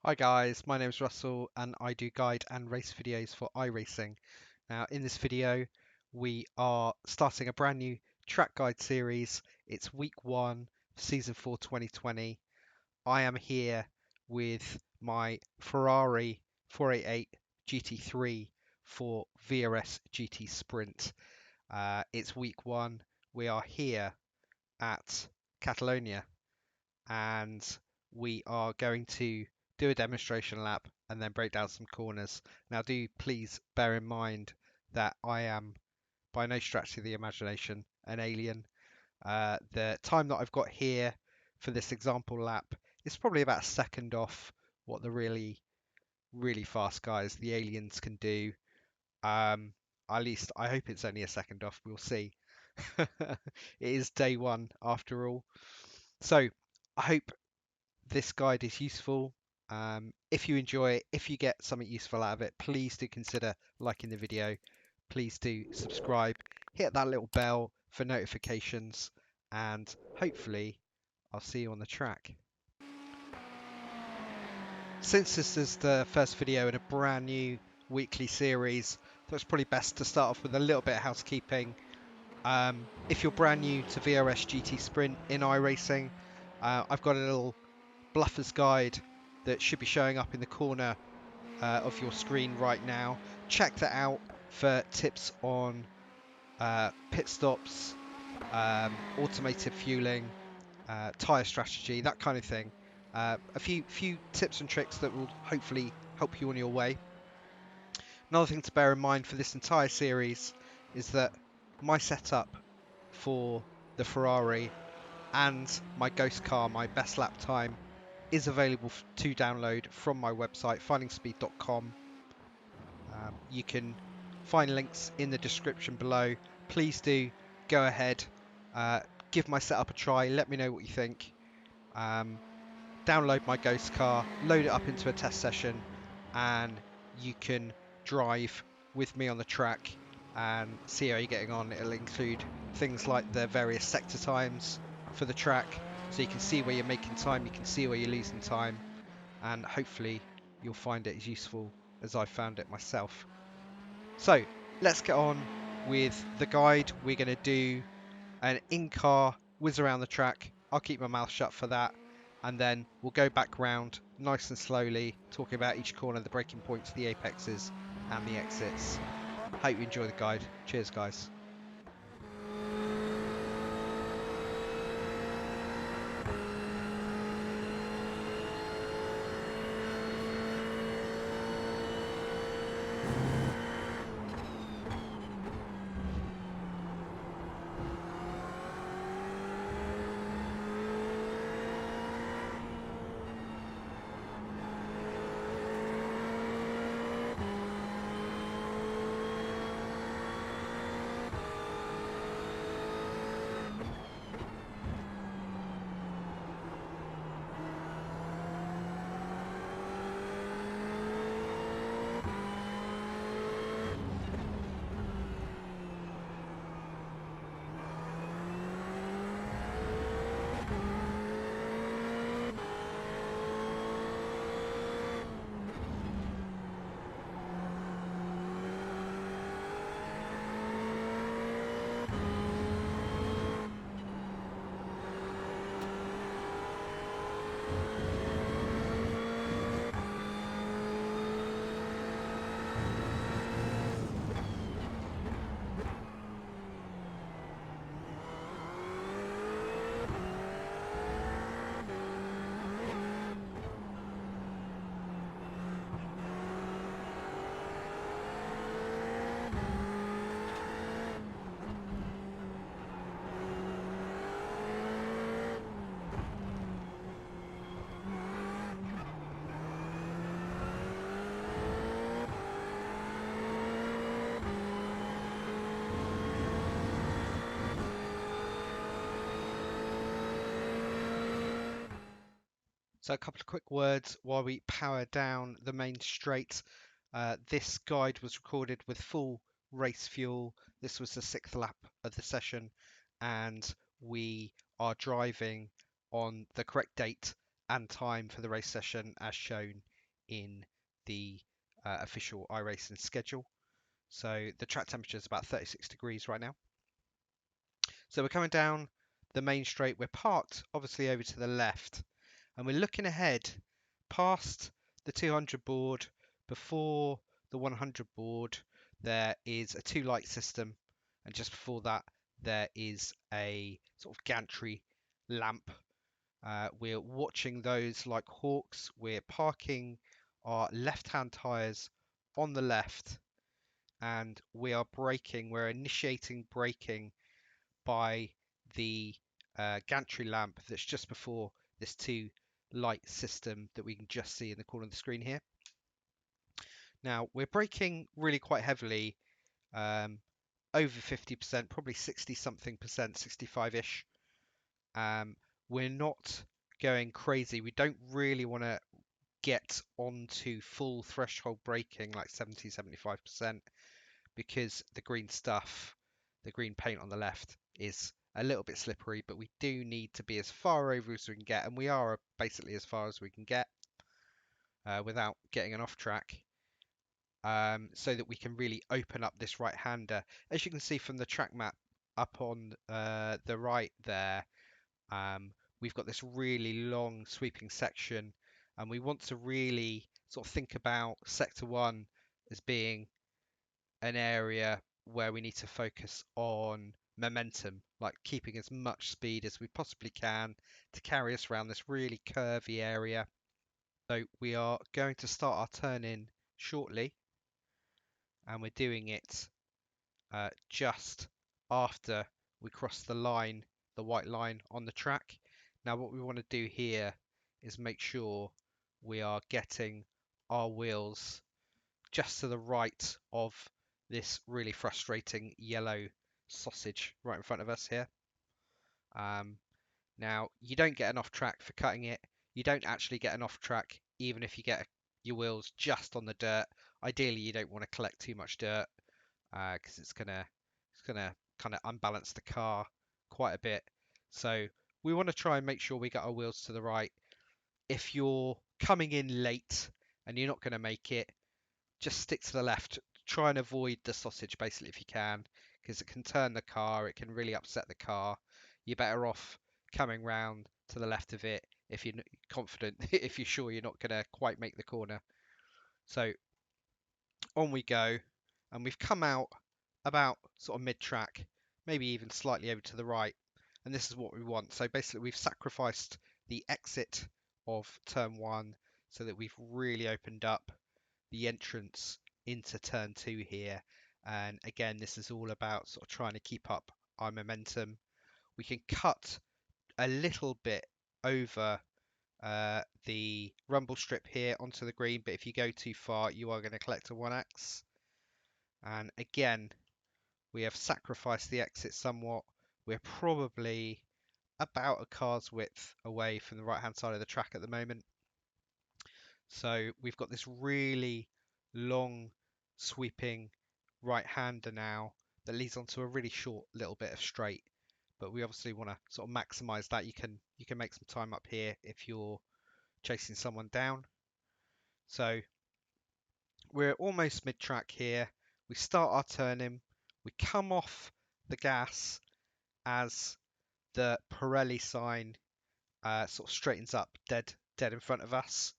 Hi guys, my name is Russell and I do guide and race videos for iRacing. Now in this video we are starting a brand new track guide series. It's week 1, season 4 2020. I am here with my Ferrari 488 GT3 for VRS GT Sprint. It's week 1. We are here at Catalunya and we are going to do a demonstration lap and then break down some corners. Now do please bear in mind that I am by no stretch of the imagination an alien. The time that I've got here for this example lap is probably about a second off what the really fast guys, the aliens, can do. At least I hope it's only a second off, we'll see. It is day 1 after all. So I hope this guide is useful. If you enjoy it, if you get something useful out of it, please do consider liking the video. Please do subscribe, hit that little bell for notifications, and hopefully I'll see you on the track. Since this is the first video in a brand new weekly series, I thought it's probably best to start off with a little bit of housekeeping. If you're brand new to VRS GT Sprint in iRacing, I've got a little Bluffers guide that should be showing up in the corner of your screen right now. Check that out for tips on pit stops, automated fueling, tyre strategy, that kind of thing. A few tips and tricks that will hopefully help you on your way. Another thing to bear in mind for this entire series is that my setup for the Ferrari and my ghost car, my best lap time, is available to download from my website, findingspeed.com. You can find links in the description below. Please do go ahead, give my setup a try, let me know what you think. Download my ghost car, load it up into a test session, and you can drive with me on the track and see how you're getting on. It'll include things like the various sector times for the track, so you can see where you're making time, you can see where you're losing time, and hopefully you'll find it as useful as I found it myself. So let's get on with the guide. We're going to do an in-car whiz around the track. I'll keep my mouth shut for that, and then we'll go back round nice and slowly, talking about each corner, the braking points, the apexes and the exits. Hope you enjoy the guide. Cheers guys. So a couple of quick words while we power down the main straight. This guide was recorded with full race fuel. This was the 6th lap of the session, and we are driving on the correct date and time for the race session as shown in the official iRacing schedule. So the track temperature is about 36 degrees right now. So we're coming down the main straight. We're parked obviously over to the left, and we're looking ahead past the 200 board. Before the 100 board, there is a two light system, and just before that, there is a sort of gantry lamp. We're watching those like hawks. We're parking our left-hand tyres on the left, and we are braking. We're initiating braking by the gantry lamp that's just before this two light system that we can just see in the corner of the screen here. Now we're braking really quite heavily, over 50%, probably 60 something percent, 65-ish. We're not going crazy. We don't really want to get onto full threshold braking like 70, 75%, because the green stuff, the green paint on the left is a little bit slippery, but we do need to be as far over as we can get, and we are basically as far as we can get without getting an off track, so that we can really open up this right-hander. As you can see from the track map up on the right there, we've got this really long sweeping section, and we want to really sort of think about sector 1 as being an area where we need to focus on momentum, like keeping as much speed as we possibly can to carry us around this really curvy area. So we are going to start our turn in shortly, and we're doing it just after we cross the line, the white line on the track. Now what we want to do here is make sure we are getting our wheels just to the right of this really frustrating yellow sausage right in front of us here. Now you don't get an off track for cutting it. You don't actually get an off track even if you get your wheels just on the dirt. Ideally you don't want to collect too much dirt, because it's gonna kind of unbalance the car quite a bit. So we want to try and make sure we get our wheels to the right. If you're coming in late and you're not going to make it, just stick to the left. Try and avoid the sausage basically if you can, because it can turn the car, it can really upset the car. You're better off coming round to the left of it if you're confident, if you're sure you're not going to quite make the corner. So on we go, and we've come out about sort of mid-track, maybe even slightly over to the right, and this is what we want. So basically we've sacrificed the exit of turn 1 so that we've really opened up the entrance into turn 2 here. And again, this is all about sort of trying to keep up our momentum. We can cut a little bit over the rumble strip here onto the green, but if you go too far you are going to collect a 1x. And again, we have sacrificed the exit somewhat. We're probably about a car's width away from the right hand side of the track at the moment. So we've got this really long sweeping right hander now that leads onto a really short little bit of straight, but we obviously want to sort of maximize that. You can make some time up here if you're chasing someone down. So we're almost mid-track here. We start our turning, we come off the gas as the Pirelli sign sort of straightens up dead in front of us.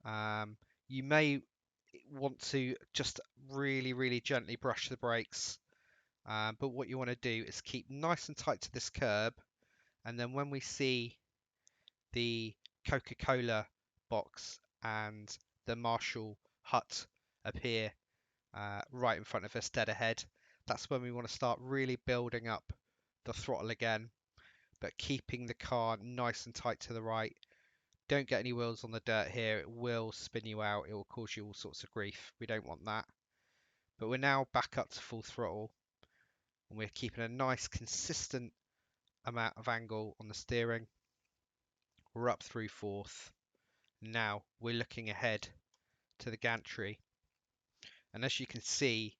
You may want to just really gently brush the brakes, but what you want to do is keep nice and tight to this curb, and then when we see the Coca-Cola box and the Marshall hut appear right in front of us dead ahead, that's when we want to start really building up the throttle again, but keeping the car nice and tight to the right. Don't get any wheels on the dirt here, it will spin you out, it will cause you all sorts of grief. We don't want that. But we're now back up to full throttle, and we're keeping a nice consistent amount of angle on the steering. We're up through fourth. Now we're looking ahead to the gantry, and as you can see,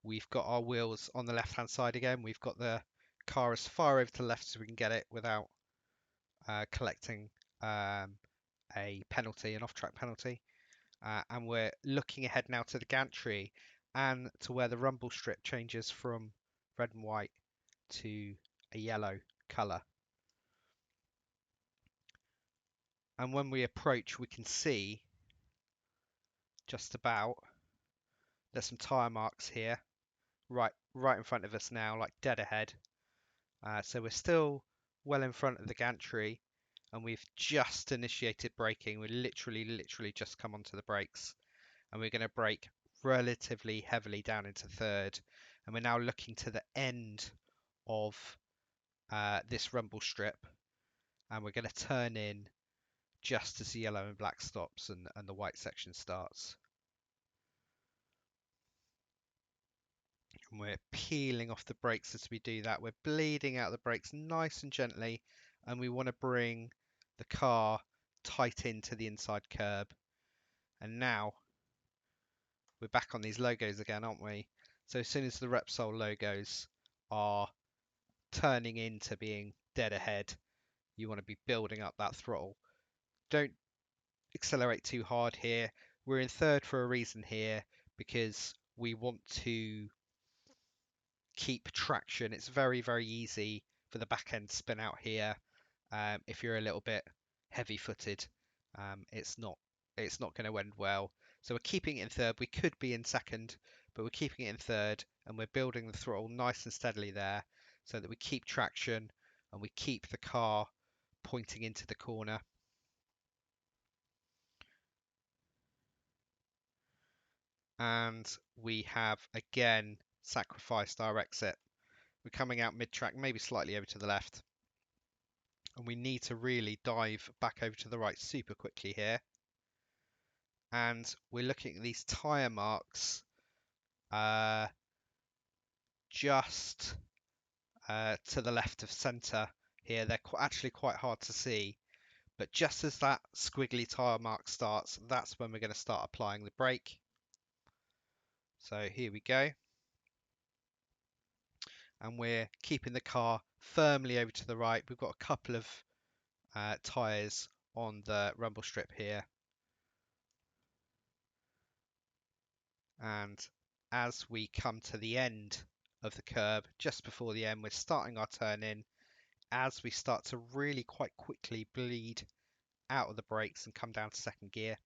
we've got our wheels on the left hand side again. We've got the car as far over to the left as we can get it without collecting a penalty, an off-track penalty. and we're looking ahead now to the gantry and to where the rumble strip changes from red and white to a yellow colour. And when we approach, we can see just about there's some tyre marks here, right in front of us now, like dead ahead. So we're still well in front of the gantry, and we've just initiated braking. We literally just come onto the brakes, and we're going to brake relatively heavily down into third. And we're now looking to the end of this rumble strip, and we're going to turn in just as the yellow and black stops and the white section starts. And we're peeling off the brakes as we do that. We're bleeding out the brakes nice and gently, and we want to bring the car tight into the inside curb. And now we're back on these logos again, aren't we? So as soon as the Repsol logos are turning into being dead ahead, you want to be building up that throttle. Don't accelerate too hard here. We're in third for a reason here, because we want to keep traction. It's very easy for the back end spin out here. If you're a little bit heavy footed, it's not going to end well. So we're keeping it in third. We could be in second, but we're keeping it in third, and we're building the throttle nice and steadily there so that we keep traction and we keep the car pointing into the corner. And we have again sacrificed our exit. We're coming out mid-track, maybe slightly over to the left. And we need to really dive back over to the right super quickly here. And we're looking at these tyre marks just to the left of centre here. They're actually quite hard to see. But just as that squiggly tyre mark starts, that's when we're going to start applying the brake. So here we go. And we're keeping the car firmly over to the right. We've got a couple of tyres on the rumble strip here. And as we come to the end of the curb, just before the end, we're starting our turn in as we start to really quite quickly bleed out of the brakes and come down to second gear.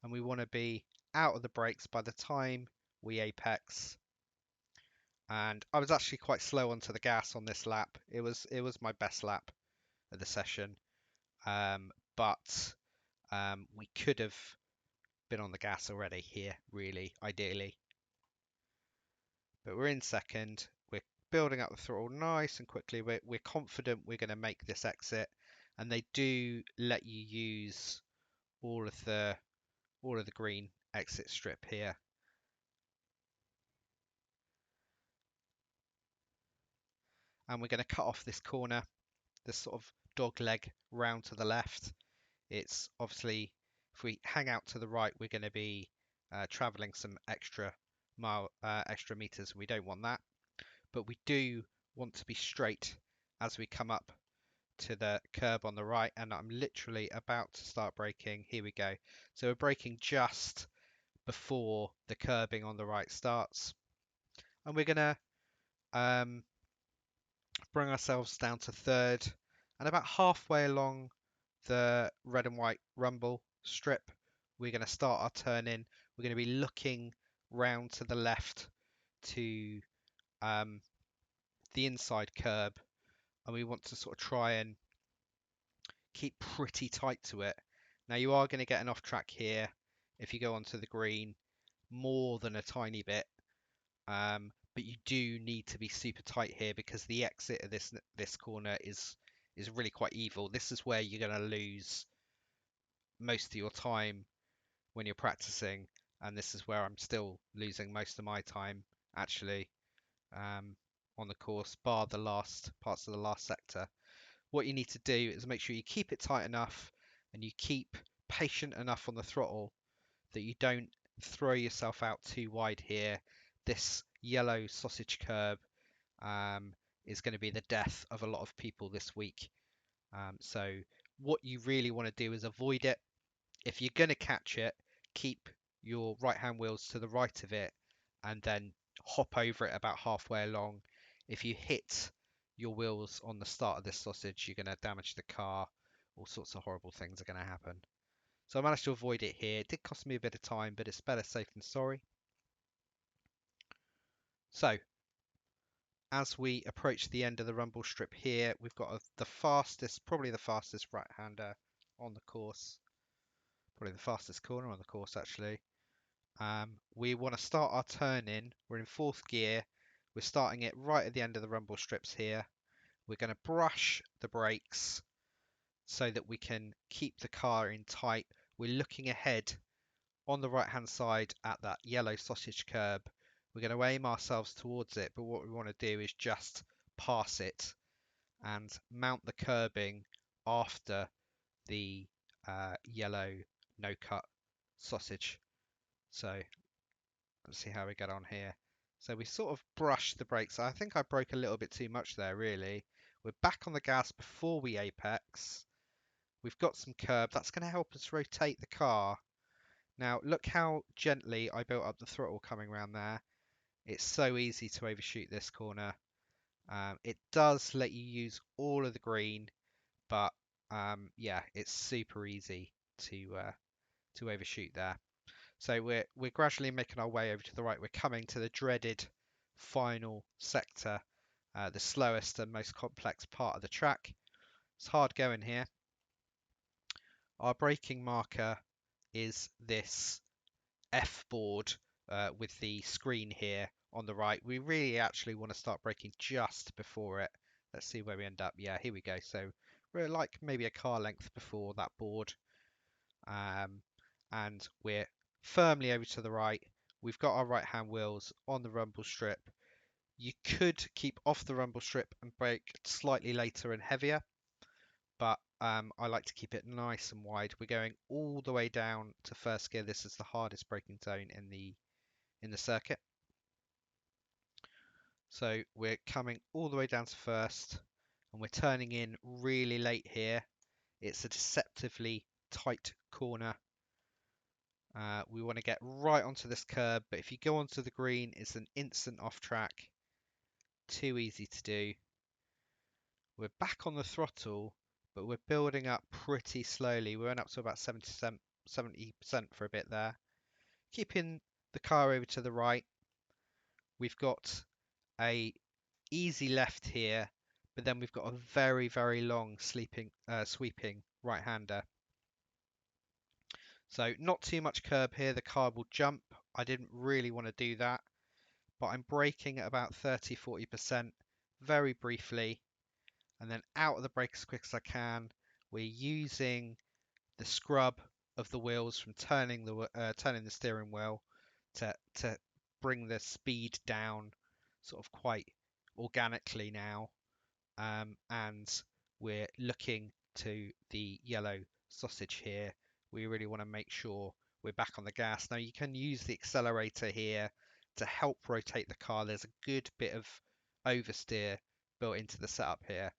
And we want to be out of the brakes by the time we apex. And I was actually quite slow onto the gas on this lap. It was my best lap of the session, but we could have been on the gas already here, really, ideally. But we're in second. We're building up the throttle nice and quickly. We're confident we're going to make this exit, and they do let you use all of the green exit strip here. And we're going to cut off this corner, this sort of dog leg round to the left. It's obviously, if we hang out to the right, we're going to be traveling some extra meters. We don't want that, but we do want to be straight as we come up to the curb on the right. And I'm literally about to start braking. Here we go. So we're braking just before the curbing on the right starts, and we're going to bring ourselves down to third, and about halfway along the red and white rumble strip, we're going to start our turn in. We're going to be looking round to the left to the inside curb, and we want to sort of try and keep pretty tight to it. Now you are going to get an off track here if you go onto the green, more than a tiny bit, but you do need to be super tight here because the exit of this corner is really quite evil. This is where you're going to lose most of your time when you're practicing, and this is where I'm still losing most of my time actually on the course, bar the last parts of the last sector. What you need to do is make sure you keep it tight enough and you keep patient enough on the throttle that you don't throw yourself out too wide here. This yellow sausage curb is going to be the death of a lot of people this week. So what you really want to do is avoid it. If you're going to catch it, keep your right hand wheels to the right of it and then hop over it about halfway along. If you hit your wheels on the start of this sausage, you're going to damage the car. All sorts of horrible things are going to happen. So I managed to avoid it here. It did cost me a bit of time, but it's better safe than sorry. So as we approach the end of the rumble strip here, we've got the fastest, probably the fastest right-hander on the course. Probably the fastest corner on the course, actually. We want to start our turn in. We're in fourth gear. We're starting it right at the end of the rumble strips here. We're going to brush the brakes so that we can keep the car in tight. We're looking ahead on the right hand side at that yellow sausage curb. We're going to aim ourselves towards it, but what we want to do is just pass it and mount the curbing after the yellow no cut sausage. So let's see how we get on here. So we sort of brushed the brakes. I think I broke a little bit too much there, really. We're back on the gas before we apex. We've got some curb. That's going to help us rotate the car. Now, look how gently I built up the throttle coming around there. It's so easy to overshoot this corner. It does let you use all of the green, but yeah, it's super easy to overshoot there. So we're gradually making our way over to the right. We're coming to the dreaded final sector, the slowest and most complex part of the track. It's hard going here. Our braking marker is this F board with the screen here on the right. We really actually want to start braking just before it. Let's see where we end up. Yeah, here we go. So we're like maybe a car length before that board. And we're firmly over to the right. We've got our right hand wheels on the rumble strip. You could keep off the rumble strip and brake slightly later and heavier, but I like to keep it nice and wide. We're going all the way down to first gear. This is the hardest braking zone in the circuit. So we're coming all the way down to first, and we're turning in really late here. It's a deceptively tight corner. We want to get right onto this curb, but if you go onto the green, it's an instant off track. Too easy to do. We're back on the throttle, but we're building up pretty slowly. We went up to about 70% for a bit there. Keeping the car over to the right. We've got a easy left here, but then we've got a very, very long sweeping right-hander. So not too much curb here. The car will jump. I didn't really want to do that, but I'm braking at about 30-40% very briefly, and then out of the brake as quick as I can. We're using the scrub of the wheels from turning the steering wheel to bring the speed down sort of quite organically now, and we're looking to the yellow sausage here. We really want to make sure we're back on the gas. Now you can use the accelerator here to help rotate the car. There's a good bit of oversteer built into the setup here,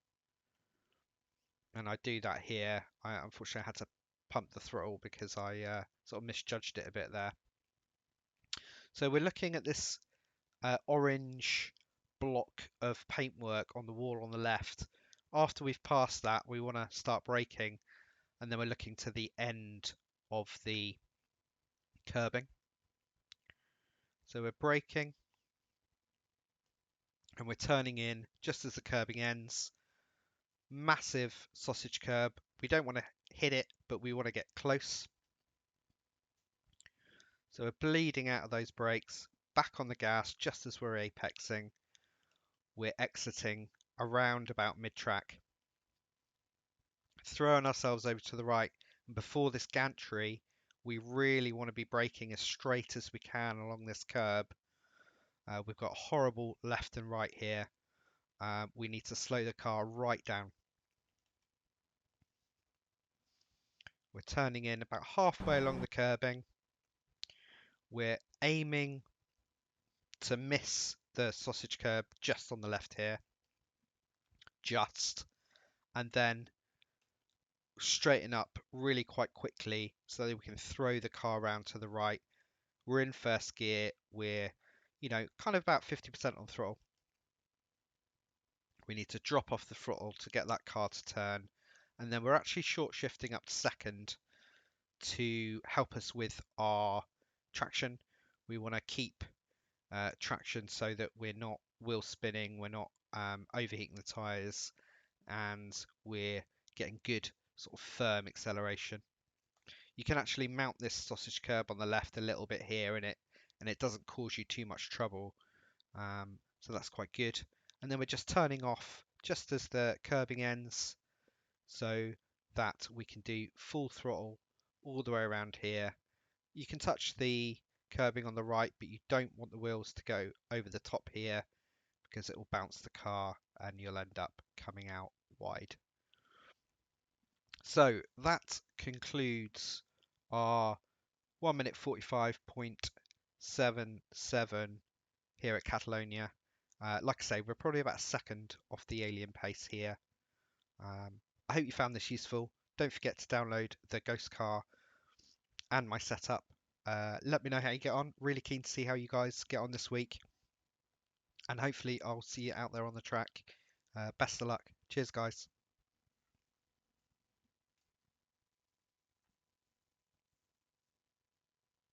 and I do that here. Unfortunately, I had to pump the throttle because I sort of misjudged it a bit there. So we're looking at this orange block of paintwork on the wall on the left. After we've passed that, we want to start braking, and then we're looking to the end of the curbing. So we're braking, and we're turning in just as the curbing ends. Massive sausage curb. We don't want to hit it, but we want to get close. So we're bleeding out of those brakes, back on the gas just as we're apexing. We're exiting around about mid-track, throwing ourselves over to the right. And before this gantry, we really want to be braking as straight as we can along this curb. We've got horrible left and right here. We need to slow the car right down. We're turning in about halfway along the curbing. We're aiming to miss the sausage curb just on the left here. Just. And then straighten up really quite quickly so that we can throw the car around to the right. We're in first gear. We're, kind of about 50% on throttle. We need to drop off the throttle to get that car to turn. And then we're actually short shifting up to second to help us with our traction. We want to keep traction so that we're not wheel spinning, we're not overheating the tyres, and we're getting good sort of firm acceleration. You can actually mount this sausage curb on the left a little bit here and it doesn't cause you too much trouble. So that's quite good. And then we're just turning off just as the curbing ends so that we can do full throttle all the way around here. You can touch the curbing on the right, but you don't want the wheels to go over the top here because it will bounce the car and you'll end up coming out wide. So that concludes our 1 minute 45.77 here at Catalunya. Like I say, we're probably about a second off the alien pace here. I hope you found this useful. Don't forget to download the Ghost Car and my setup. Let me know how you get on. Really keen to see how you guys get on this week. And hopefully I'll see you out there on the track. Best of luck. Cheers, guys.